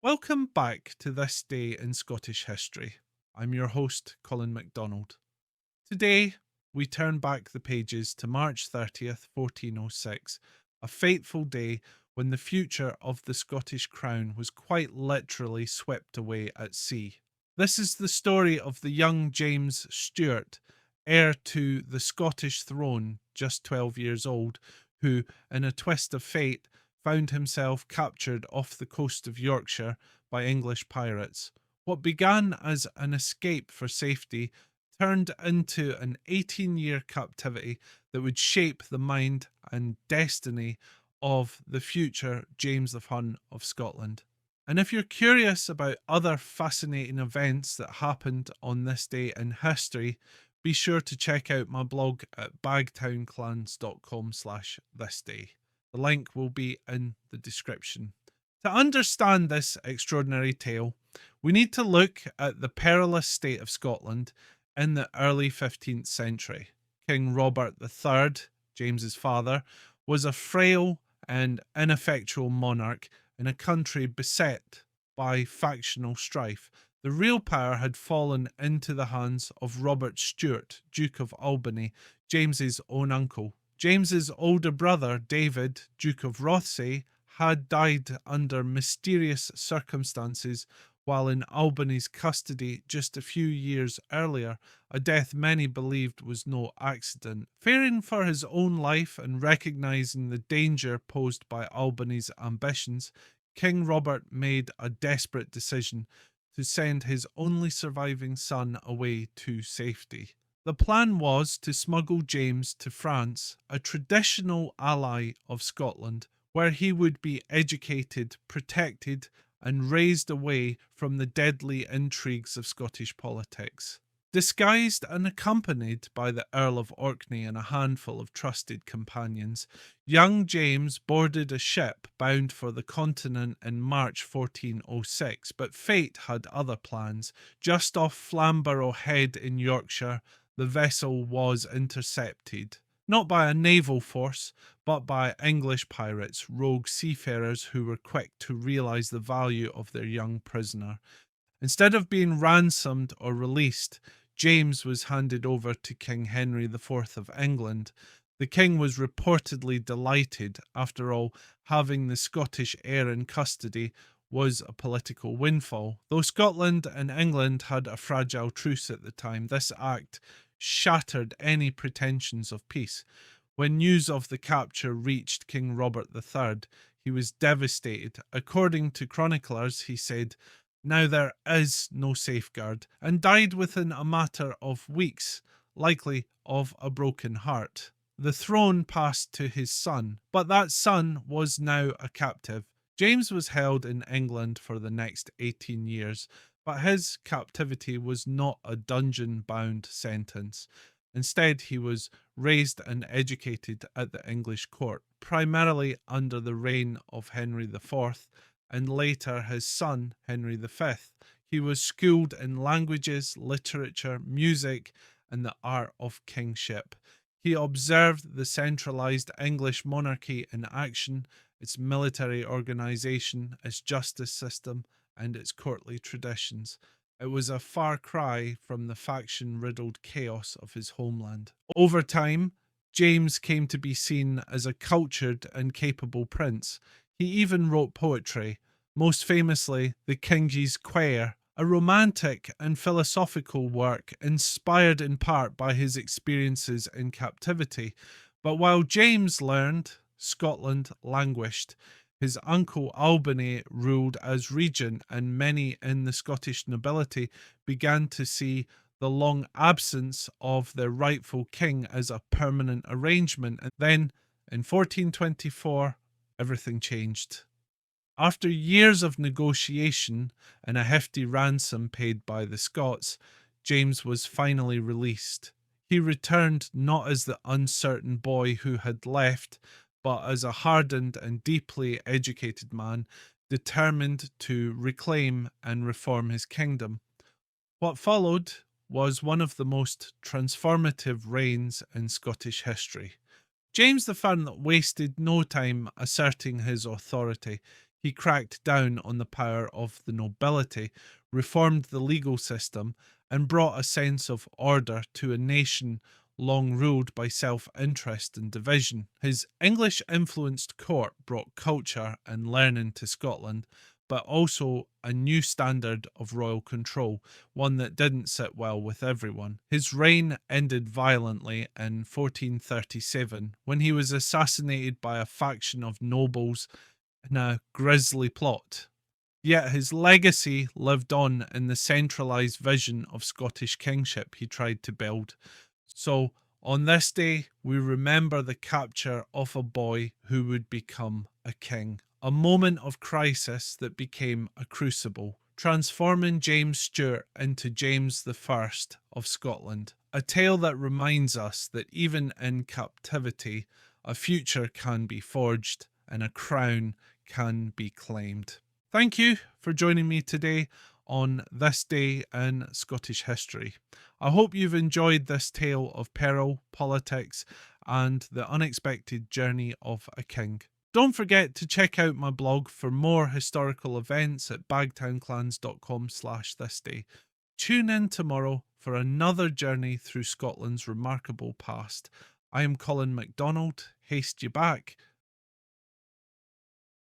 Welcome back to This Day in Scottish History. I'm your host, Colin MacDonald. Today, we turn back the pages to March 30th, 1406, a fateful day when the future of the Scottish crown was quite literally swept away at sea. This is the story of the young James Stewart, heir to the Scottish throne, just 12 years old, who, in a twist of fate, found himself captured off the coast of Yorkshire by English pirates. What began as an escape for safety turned into an 18-year captivity that would shape the mind and destiny of the future James of Hun of Scotland. And if you're curious about other fascinating events that happened on this day in history, be sure to check out my blog at bagtownclans.com/thisday. The link will be in the description. To understand this extraordinary tale, we need to look at the perilous state of Scotland in the early 15th century. King Robert III, James's father, was a frail and ineffectual monarch in a country beset by factional strife. The real power had fallen into the hands of Robert Stewart, Duke of Albany, James's own uncle. James's older brother, David, Duke of Rothesay, had died under mysterious circumstances while in Albany's custody just a few years earlier, a death many believed was no accident. Fearing for his own life and recognising the danger posed by Albany's ambitions, King Robert made a desperate decision to send his only surviving son away to safety. The plan was to smuggle James to France, a traditional ally of Scotland, where he would be educated, protected, and raised away from the deadly intrigues of Scottish politics. Disguised and accompanied by the Earl of Orkney and a handful of trusted companions, young James boarded a ship bound for the continent in March 1406, but fate had other plans. Just off Flamborough Head in Yorkshire, the vessel was intercepted, not by a naval force, but by English pirates, rogue seafarers who were quick to realise the value of their young prisoner. Instead of being ransomed or released, James was handed over to King Henry IV of England. The king was reportedly delighted. After all, having the Scottish heir in custody was a political windfall. Though Scotland and England had a fragile truce at the time, this act shattered any pretensions of peace. When news of the capture reached King Robert III, he was devastated. According to chroniclers, he said, "Now there is no safeguard," and died within a matter of weeks, likely of a broken heart. The throne passed to his son, but that son was now a captive. James was held in England for the next 18 years, but his captivity was not a dungeon-bound sentence. Instead, he was raised and educated at the English court, primarily under the reign of Henry IV, and later his son, Henry V. He was schooled in languages, literature, music, and the art of kingship. He observed the centralised English monarchy in action, its military organisation, its justice system, and its courtly traditions. It was a far cry from the faction-riddled chaos of his homeland. Over time, James came to be seen as a cultured and capable prince. He even wrote poetry, most famously the King's Quair, a romantic and philosophical work inspired in part by his experiences in captivity. But while James learned, Scotland languished. His uncle Albany ruled as regent, and many in the Scottish nobility began to see the long absence of their rightful king as a permanent arrangement. And then, in 1424, everything changed. After years of negotiation and a hefty ransom paid by the Scots, James was finally released. He returned not as the uncertain boy who had left, but as a hardened and deeply educated man, determined to reclaim and reform his kingdom. What followed was one of the most transformative reigns in Scottish history. James the wasted no time asserting his authority. He cracked down on the power of the nobility, reformed the legal system, and brought a sense of order to a nation long ruled by self interest and division. His English influenced court brought culture and learning to Scotland, but also a new standard of royal control, one that didn't sit well with everyone. His reign ended violently in 1437 when he was assassinated by a faction of nobles in a grisly plot. Yet his legacy lived on in the centralised vision of Scottish kingship he tried to build. So, on this day, we remember the capture of a boy who would become a king, a moment of crisis that became a crucible, transforming James Stewart into James I of Scotland. A tale that reminds us that even in captivity, a future can be forged and a crown can be claimed. Thank you for joining me today on this day in Scottish history. I hope you've enjoyed this tale of peril, politics, and the unexpected journey of a king. Don't forget to check out my blog for more historical events at bagtownclans.com/thisday. Tune in tomorrow for another journey through Scotland's remarkable past. I am Colin MacDonald. Haste you back.